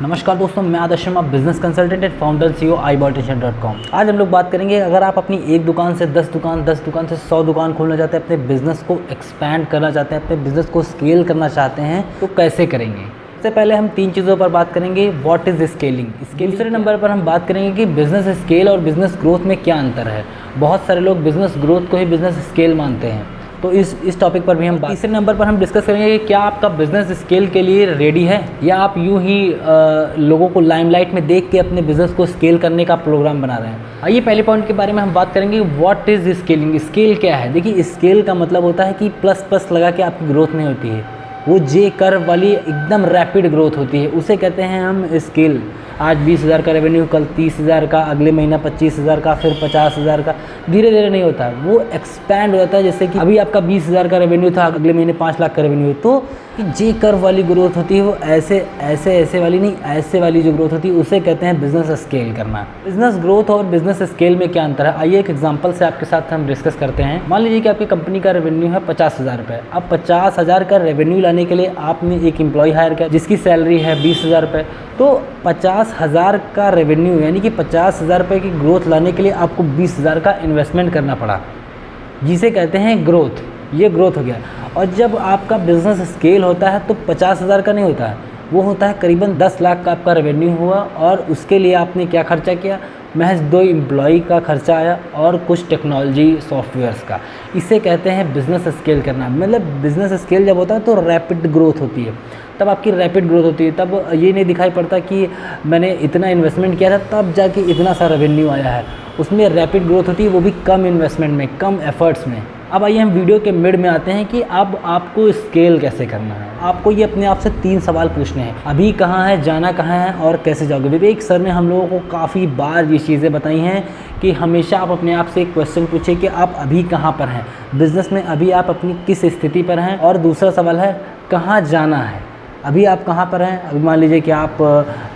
नमस्कार दोस्तों, मैं Adarsh Sharma, business consultant and founder CEO iBaltechn.com। आज हम लोग बात करेंगे, अगर आप अपनी एक दुकान से 10 दुकान, 10 दुकान से 100 दुकान खोलना चाहते हैं, अपने बिजनेस को एक्सपैंड करना चाहते हैं, अपने बिजनेस को स्केल करना चाहते हैं, तो कैसे करेंगे। सबसे पहले हम 3 चीज़ों पर बात करेंगे। What is scaling. दूसरे नंबर पर हम बात करेंगे कि बिजनेस स्केल और बिजनेस ग्रोथ में क्या अंतर है। बहुत सारे लोग बिजनेस ग्रोथ को ही बिजनेस स्केल मानते हैं, तो इस टॉपिक पर भी हम तीसरे नंबर पर हम डिस्कस करेंगे कि क्या आपका बिज़नेस स्केल के लिए रेडी है, या आप यूं ही लोगों को लाइमलाइट में देख के अपने बिज़नेस को स्केल करने का प्रोग्राम बना रहे हैं। आइए पहले पॉइंट के बारे में हम बात करेंगे, व्हाट इज़ स्केलिंग। स्केल क्या है। देखिए, स्केल का मतलब होता है कि प्लस प्लस लगा के आपकी ग्रोथ नहीं होती है, वो जे कर्व वाली एकदम रैपिड ग्रोथ होती है, उसे कहते हैं हम स्केल। आज 20,000 का रेवेन्यू, कल 30,000 का, अगले महीना 25,000 का, फिर 50,000 का, धीरे धीरे नहीं होता, वो एक्सपैंड हो जाता है। जैसे कि अभी आपका 20,000 का रेवेन्यू था, अगले महीने 5 लाख का रेवेन्यू, तो जे कर्व वाली ग्रोथ होती है, वो ऐसे वाली नहीं, ऐसे वाली जो ग्रोथ होती है उसे कहते हैं बिजनेस स्केल करना। बिजनेस ग्रोथ और बिजनेस स्केल में क्या अंतर है, आइए एक एग्जांपल से आपके साथ हम डिस्कस करते हैं। मान लीजिए कि आपकी कंपनी का रेवेन्यू है 50,000 रुपये। अब 50,000 का रेवेन्यू लाने के लिए आपने एक एम्प्लॉय हायर किया जिसकी सैलरी है 20,000 रुपये, तो 50,000 का रेवेन्यू यानी कि 50,000 रुपये की ग्रोथ लाने के लिए आपको 20,000 का इन्वेस्टमेंट करना पड़ा, जिसे कहते हैं ग्रोथ। ये ग्रोथ हो गया। और जब आपका बिजनेस स्केल होता है तो 50,000 का नहीं होता है, वो होता है करीबन 10 लाख का आपका रेवेन्यू हुआ, और उसके लिए आपने क्या खर्चा किया, महज 2 एम्प्लॉई का खर्चा आया और कुछ टेक्नोलॉजी सॉफ्टवेयर्स का। इसे कहते हैं बिज़नेस स्केल करना। मतलब बिज़नेस स्केल जब होता है तो रैपिड ग्रोथ होती है, तब आपकी रैपिड ग्रोथ होती है। तब ये नहीं दिखाई पड़ता कि मैंने इतना इन्वेस्टमेंट किया था तब जाके इतना सा रेवेन्यू आया है। उसमें रैपिड ग्रोथ होती है, वो भी कम इन्वेस्टमेंट में, कम एफर्ट्स में। अब आइए हम वीडियो के मिड में आते हैं कि अब आपको स्केल कैसे करना है। आपको ये अपने आप से 3 सवाल पूछने हैं, अभी कहाँ है, जाना कहाँ है और कैसे जाओगे। विवेक सर ने हम लोगों को काफ़ी बार ये चीज़ें बताई हैं कि हमेशा आप अपने आप से एक क्वेश्चन पूछिए कि आप अभी कहाँ पर हैं बिज़नेस में, अभी आप अपनी किस स्थिति पर हैं। और दूसरा सवाल है कहाँ जाना है। अभी आप कहाँ पर हैं। अभी मान लीजिए कि आप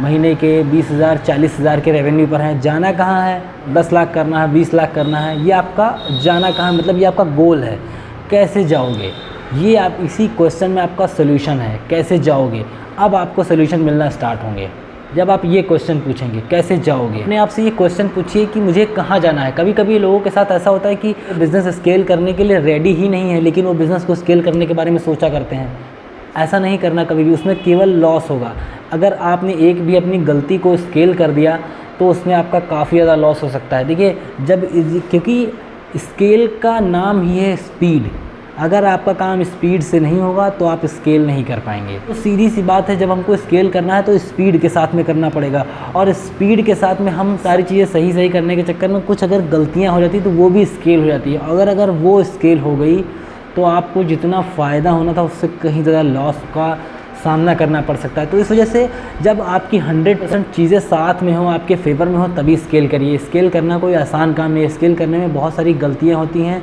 महीने के 20,000 40,000 के रेवेन्यू पर हैं, जाना कहाँ है, 10 लाख करना है, 20 लाख करना है, ये आपका जाना कहाँ है, मतलब ये आपका गोल है। कैसे जाओगे, ये आप इसी क्वेश्चन में आपका सोल्यूशन है, कैसे जाओगे। अब आपको सोल्यूशन मिलना स्टार्ट होंगे जब आप ये क्वेश्चन पूछेंगे, कैसे जाओगे। अपने आप से ये क्वेश्चन पूछिए कि मुझे कहाँ जाना है। कभी कभी लोगों के साथ ऐसा होता है कि बिज़नेस स्केल करने के लिए रेडी ही नहीं है, लेकिन वो बिज़नेस को स्केल करने के बारे में सोचा करते हैं। ऐसा नहीं करना कभी भी, उसमें केवल लॉस होगा। अगर आपने एक भी अपनी गलती को स्केल कर दिया तो उसमें आपका काफ़ी ज़्यादा लॉस हो सकता है। देखिए, क्योंकि स्केल का नाम ही है स्पीड। अगर आपका काम स्पीड से नहीं होगा तो आप स्केल नहीं कर पाएंगे। तो सीधी सी बात है, जब हमको स्केल करना है तो स्पीड के साथ में करना पड़ेगा, और स्पीड के साथ में हम सारी चीज़ें सही करने के चक्कर में कुछ अगर गलतियाँ हो जाती तो वो भी स्केल हो जाती है। अगर वो स्केल हो गई तो आपको जितना फ़ायदा होना था उससे कहीं ज़्यादा लॉस का सामना करना पड़ सकता है। तो इस वजह से जब आपकी 100% चीज़ें साथ में हो, आपके फेवर में हो, तभी स्केल करिए। स्केल करना कोई आसान काम नहीं है। स्केल करने में बहुत सारी गलतियां होती हैं,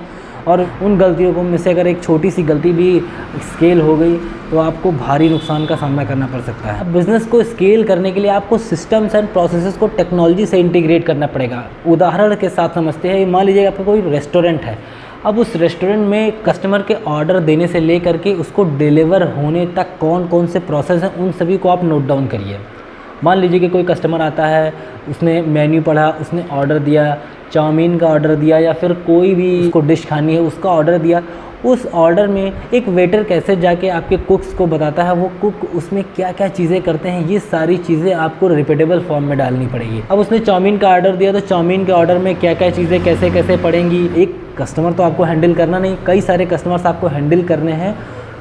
और उन गलतियों को में से अगर एक छोटी सी गलती भी स्केल हो गई तो आपको भारी नुकसान का सामना करना पड़ सकता है। अब बिज़नेस को स्केल करने के लिए आपको सिस्टम्स एंड प्रोसेसेस को टेक्नोलॉजी से इंटीग्रेट करना पड़ेगा। उदाहरण के साथ समझते हैं, मान लीजिए आपका कोई रेस्टोरेंट है। अब उस रेस्टोरेंट में कस्टमर के ऑर्डर देने से ले करके उसको डिलीवर होने तक कौन कौन से प्रोसेस हैं, उन सभी को आप नोट डाउन करिए। मान लीजिए कि कोई कस्टमर आता है, उसने मेन्यू पढ़ा, उसने ऑर्डर दिया, चाउमीन का ऑर्डर दिया, या फिर कोई भी उसको डिश खानी है उसका ऑर्डर दिया। उस ऑर्डर में एक वेटर कैसे जाके आपके कुक्स को बताता है, वो कुक उसमें क्या क्या चीज़ें करते हैं, ये सारी चीज़ें आपको रिपीटेबल फॉर्म में डालनी पड़ेगी। अब उसने चाउमीन का ऑर्डर दिया तो चाउमीन के ऑर्डर में क्या क्या चीज़ें कैसे कैसे पड़ेंगी। एक कस्टमर तो आपको हैंडल करना नहीं, कई सारे कस्टमर्स आपको हैंडल करने हैं,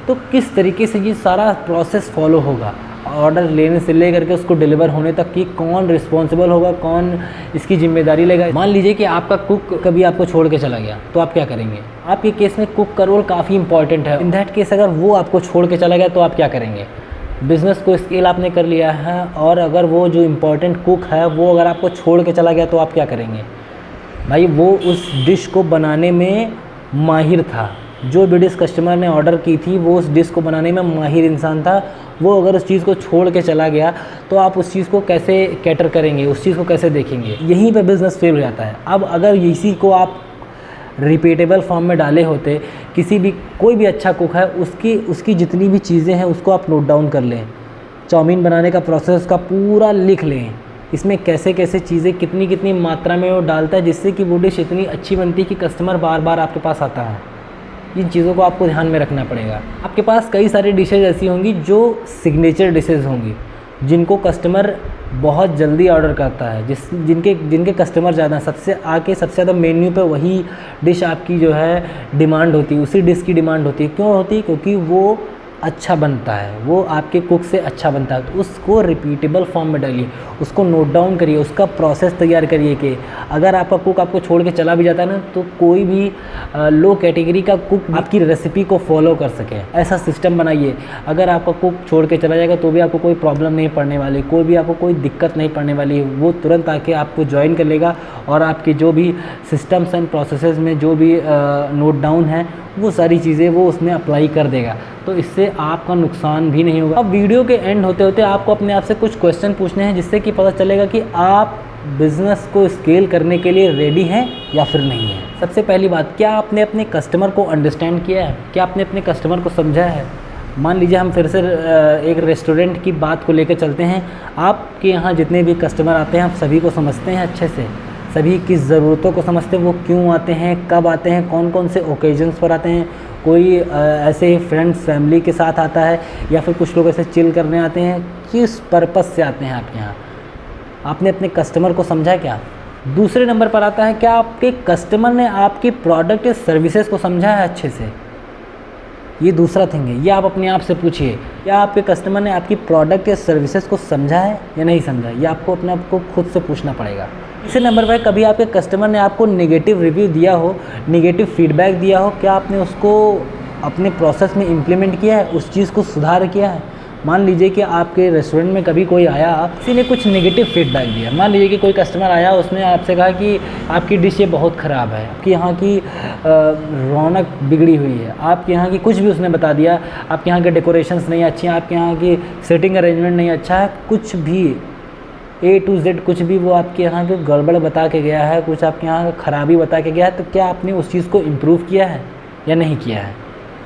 तो किस तरीके से ये सारा प्रोसेस फॉलो होगा। ऑर्डर लेने से ले करके उसको डिलीवर होने तक कि कौन रिस्पॉन्सिबल होगा, कौन इसकी जिम्मेदारी लेगा। मान लीजिए कि आपका कुक कभी आपको छोड़ के चला गया, तो आप क्या करेंगे। आपके केस में कुक का रोल काफ़ी इंपॉर्टेंट है। इन दैट केस अगर वो आपको छोड़ के चला गया तो आप क्या करेंगे। बिज़नेस को स्केल आपने कर लिया है, और अगर वो जो इम्पोर्टेंट कुक है वो अगर आपको छोड़ के चला गया तो आप क्या करेंगे। भाई, वो उस डिश को बनाने में माहिर था, जो भी डिश कस्टमर ने ऑर्डर की थी वो उस डिश को बनाने में माहिर इंसान था। वो अगर उस चीज़ को छोड़ के चला गया तो आप उस चीज़ को कैसे कैटर करेंगे, उस चीज़ को कैसे देखेंगे। यहीं पे बिज़नेस फेल हो जाता है। अब अगर इसी को आप रिपीटेबल फॉर्म में डाले होते, कोई भी अच्छा कुक है उसकी जितनी भी चीज़ें हैं उसको आप नोट डाउन कर लें, चाउमीन बनाने का प्रोसेस का पूरा लिख लें, इसमें कैसे कैसे चीज़ें कितनी कितनी मात्रा में वो डालता है जिससे कि वो डिश इतनी अच्छी बनती है कि कस्टमर बार बार आपके पास आता है। इन चीज़ों को आपको ध्यान में रखना पड़ेगा। आपके पास कई सारी डिशेज़ ऐसी होंगी जो सिग्नेचर डिशेज़ होंगी, जिनको कस्टमर बहुत जल्दी ऑर्डर करता है, जिनके कस्टमर ज़्यादा सबसे ज़्यादा मेन्यू पे वही डिश आपकी जो है डिमांड होती है, उसी डिश की डिमांड होती है। क्यों होती है? क्योंकि वो अच्छा बनता है, वो आपके कुक से अच्छा बनता है। तो उसको रिपीटेबल फॉर्म में डालिए, उसको नोट डाउन करिए, उसका प्रोसेस तैयार करिए कि अगर आपका कुक आपको छोड़ के चला भी जाता है ना, तो कोई भी लो कैटेगरी का कुक आपकी रेसिपी को फॉलो कर सके, ऐसा सिस्टम बनाइए। अगर आपका कुक छोड़ के चला जाएगा तो भी आपको कोई प्रॉब्लम नहीं पड़ने वाली, आपको कोई दिक्कत नहीं पड़ने वाली। वो तुरंत आके आपको ज्वाइन कर लेगा और आपके जो भी सिस्टम्स एंड प्रोसेसेस में जो भी नोट डाउन है वो सारी चीज़ें वो उसमें अप्लाई कर देगा। तो इससे आपका नुकसान भी नहीं होगा। अब वीडियो के एंड होते होते आपको अपने आप से कुछ क्वेश्चन पूछने हैं, जिससे कि पता चलेगा कि आप बिज़नेस को स्केल करने के लिए रेडी हैं या फिर नहीं हैं। सबसे पहली बात, क्या आपने अपने कस्टमर को अंडरस्टैंड किया है? क्या आपने अपने कस्टमर को समझा है? मान लीजिए हम फिर से एक रेस्टोरेंट की बात को लेकर चलते हैं। आपके यहाँ जितने भी कस्टमर आते हैं आप सभी को समझते हैं अच्छे से, सभी की ज़रूरतों को समझते हैं, वो क्यों आते हैं, कब आते हैं, कौन कौन से ओकेजन्स पर आते हैं। कोई ऐसे ही फ्रेंड्स फैमिली के साथ आता है या फिर कुछ लोग ऐसे चिल करने आते हैं, किस पर्पज़ से आते हैं आपके यहाँ? आपने अपने कस्टमर को समझा क्या? दूसरे नंबर पर आता है, क्या आपके कस्टमर ने आपकी प्रोडक्ट या सर्विसेज को समझा है अच्छे से? ये दूसरा थिंग है, ये आप अपने आप से पूछिए, क्या आपके कस्टमर ने आपकी प्रोडक्ट या सर्विसेज को समझा है या नहीं समझा? ये आपको अपने आप को खुद से पूछना पड़ेगा। तीसरे नंबर पर, कभी आपके कस्टमर ने आपको नेगेटिव रिव्यू दिया हो, नेगेटिव फीडबैक दिया हो, क्या आपने उसको अपने प्रोसेस में इम्प्लीमेंट किया है, उस चीज़ को सुधार किया है? मान लीजिए कि आपके रेस्टोरेंट में कभी कोई आया, किसी ने कुछ नेगेटिव फीडबैक दिया। मान लीजिए कि कोई कस्टमर आया, उसने आपसे कहा कि आपकी डिश ये बहुत ख़राब है, आपकी यहाँ की रौनक बिगड़ी हुई है, आपके यहाँ की कुछ भी उसने बता दिया, आपके यहाँ के डेकोरेशंस नहीं अच्छी हैं, आपके यहाँ की सीटिंग अरेंजमेंट नहीं अच्छा है, कुछ भी A to Z कुछ भी वो आपके यहाँ के गड़बड़ बता के गया है, कुछ आपके यहाँ का ख़राबी बता के गया है, तो क्या आपने उस चीज़ को इम्प्रूव किया है या नहीं किया है?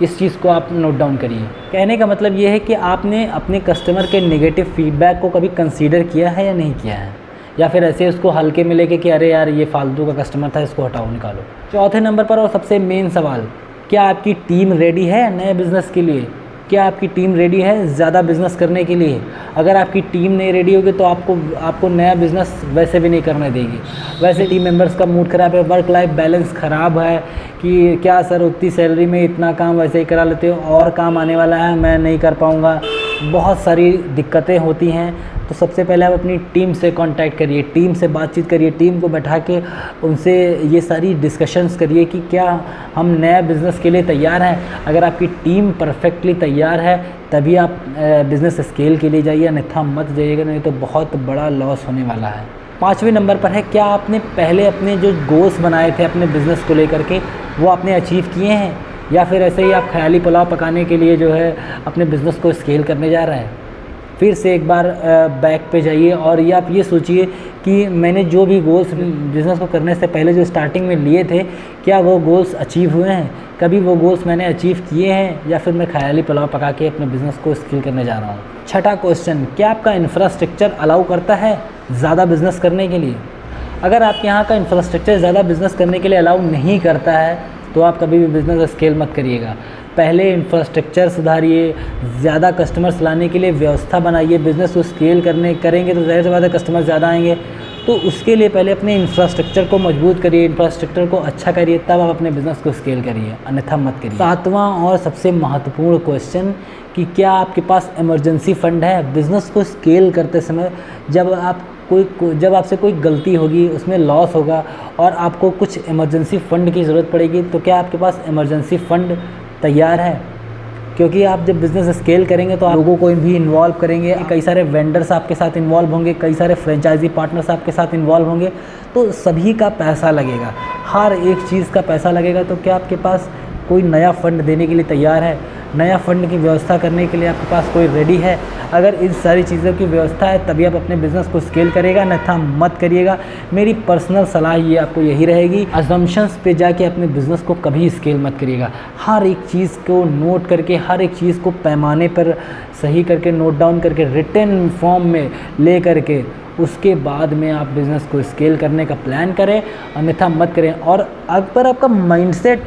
इस चीज़ को आप नोट डाउन करिए। कहने का मतलब ये है कि आपने अपने कस्टमर के नेगेटिव फीडबैक को कभी कंसीडर किया है या नहीं किया है, या फिर ऐसे उसको हल्के में लेके कि अरे यार ये फालतू का कस्टमर था, इसको हटाओ, निकालो। चौथे नंबर पर और सबसे मेन सवाल, क्या आपकी टीम रेडी है नए बिज़नेस के लिए? क्या आपकी टीम रेडी है ज़्यादा बिज़नेस करने के लिए? अगर आपकी टीम नहीं रेडी होगी तो आपको नया बिज़नेस वैसे भी नहीं करने देगी। वैसे टीम मेंबर्स का मूड ख़राब है, वर्क लाइफ बैलेंस ख़राब है कि क्या सर उतनी सैलरी में इतना काम वैसे ही करा लेते हो, और काम आने वाला है, मैं नहीं कर पाऊँगा, बहुत सारी दिक्कतें होती हैं। तो सबसे पहले आप अपनी टीम से कांटेक्ट करिए, टीम से बातचीत करिए, टीम को बैठा के उनसे ये सारी डिस्कशंस करिए कि क्या हम नया बिज़नेस के लिए तैयार हैं। अगर आपकी टीम परफेक्टली तैयार है तभी आप बिज़नेस स्केल के लिए जाइए, अन्यथा मत जाइएगा, नहीं तो बहुत बड़ा लॉस होने वाला है। पाँचवें नंबर पर है, क्या आपने पहले अपने जो गोल्स बनाए थे अपने बिज़नेस को लेकर के वो आपने अचीव किए हैं, या फिर ऐसे ही आप ख्याली पुलाव पकाने के लिए जो है अपने बिज़नेस को स्केल करने जा रहे हैं? फिर से एक बार बैक पे जाइए और ये आप ये सोचिए कि मैंने जो भी गोल्स बिज़नेस को करने से पहले जो स्टार्टिंग में लिए थे, क्या वो गोल्स अचीव हुए हैं? कभी वो गोल्स मैंने अचीव किए हैं, या फिर मैं ख्याली पुलाव पका के अपने बिज़नेस को स्केल करने जा रहा हूँ? छठा क्वेश्चन, क्या आपका इंफ्रास्ट्रक्चर अलाउ करता है ज़्यादा बिज़नेस करने के लिए? अगर आपके यहाँ का इंफ्रास्ट्रक्चर ज़्यादा बिज़नेस करने के लिए अलाउ नहीं करता है तो आप कभी भी बिज़नेस स्केल मत करिएगा। पहले इंफ्रास्ट्रक्चर सुधारिए, ज़्यादा कस्टमर्स लाने के लिए व्यवस्था बनाइए। बिज़नेस को स्केल करेंगे तो ज़ाहिर सी बात है कस्टमर ज़्यादा आएंगे, तो उसके लिए पहले अपने इंफ्रास्ट्रक्चर को मजबूत करिए, इंफ्रास्ट्रक्चर को अच्छा करिए, तब आप अपने बिज़नेस को स्केल करिए, अन्यथा मत करिए। सातवां और सबसे महत्वपूर्ण क्वेश्चन कि क्या आपके पास इमरजेंसी फ़ंड है? बिज़नेस को स्केल करते समय जब आपसे कोई गलती होगी, उसमें लॉस होगा और आपको कुछ इमरजेंसी फ़ंड की ज़रूरत पड़ेगी, तो क्या आपके पास इमरजेंसी फ़ंड तैयार है? क्योंकि आप जब बिज़नेस स्केल करेंगे तो आप लोगों को भी इन्वॉल्व करेंगे, कई सारे वेंडर्स आपके साथ इन्वॉल्व होंगे, कई सारे फ्रेंचाइजी पार्टनर्स आपके साथ इन्वॉल्व होंगे, तो सभी का पैसा लगेगा, हर एक चीज़ का पैसा लगेगा। तो क्या आपके पास कोई नया फ़ंड देने के लिए तैयार है? नया फंड की व्यवस्था करने के लिए आपके पास कोई रेडी है? अगर इन सारी चीज़ों की व्यवस्था है तभी आप अपने बिज़नेस को स्केल करिएगा, अन्यथा मत करिएगा। मेरी पर्सनल सलाह ये आपको यही रहेगी, अजम्पशंस पे जाके अपने बिज़नेस को कभी स्केल मत करिएगा। हर एक चीज़ को नोट करके, हर एक चीज़ को पैमाने पर सही करके, नोट डाउन करके, रिटन फॉर्म में ले करके उसके बाद में आप बिज़नेस को स्केल करने का प्लान करें, अन्यथा मत करें। और अगर आपका माइंडसेट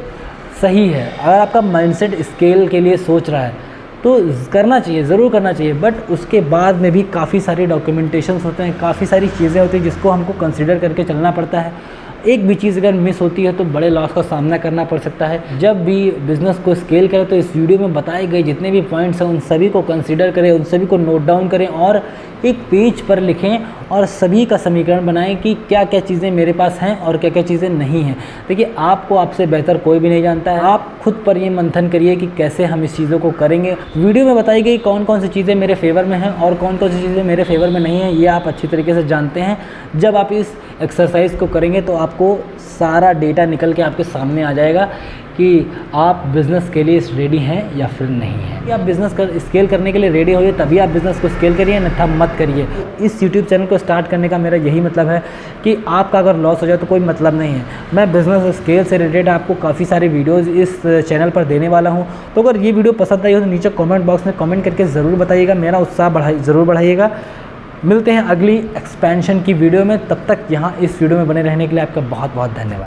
सही है, अगर आपका माइंडसेट स्केल के लिए सोच रहा है तो करना चाहिए, ज़रूर करना चाहिए। बट उसके बाद में भी काफ़ी सारी डॉक्यूमेंटेशंस होते हैं, काफ़ी सारी चीज़ें होती हैं जिसको हमको कंसिडर करके चलना पड़ता है। एक भी चीज़ अगर मिस होती है तो बड़े लॉस का सामना करना पड़ सकता है। जब भी बिज़नेस को स्केल करें तो इस वीडियो में बताए गए जितने भी पॉइंट्स हैं उन सभी को कंसीडर करें, उन सभी को नोट डाउन करें और एक पेज पर लिखें और सभी का समीकरण बनाएं कि क्या क्या चीज़ें मेरे पास हैं और क्या क्या चीज़ें नहीं हैं। देखिए, आपको आपसे बेहतर कोई भी नहीं जानता है। आप खुद पर ये मंथन करिए कि कैसे हम इस चीज़ों को करेंगे। वीडियो में बताई गई कौन कौन सी चीज़ें मेरे फेवर में हैं और कौन कौन सी चीज़ें मेरे फेवर में नहीं हैं, ये आप अच्छी तरीके से जानते हैं। जब आप इस एक्सरसाइज को करेंगे तो आपको सारा डेटा निकल के आपके सामने आ जाएगा कि आप बिज़नेस के लिए रेडी हैं या फिर नहीं हैं। आप बिज़नेस स्केल करने के लिए रेडी होइए तभी आप बिज़नेस को स्केल करिए, अन्यथा मत करिए। इस यूट्यूब चैनल को स्टार्ट करने का मेरा यही मतलब है कि आपका अगर लॉस हो जाए तो कोई मतलब नहीं है। मैं बिज़नेस स्केल से रिलेटेड आपको काफ़ी सारे वीडियोज़ इस चैनल पर देने वाला हूँ। तो अगर ये वीडियो पसंद आई हो तो नीचे कॉमेंट बॉक्स में कॉमेंट करके ज़रूर बताइएगा, मेरा उत्साह ज़रूर बढ़ाइएगा। मिलते हैं अगली एक्सपेंशन की वीडियो में, तब तक यहाँ इस वीडियो में बने रहने के लिए आपका बहुत बहुत धन्यवाद।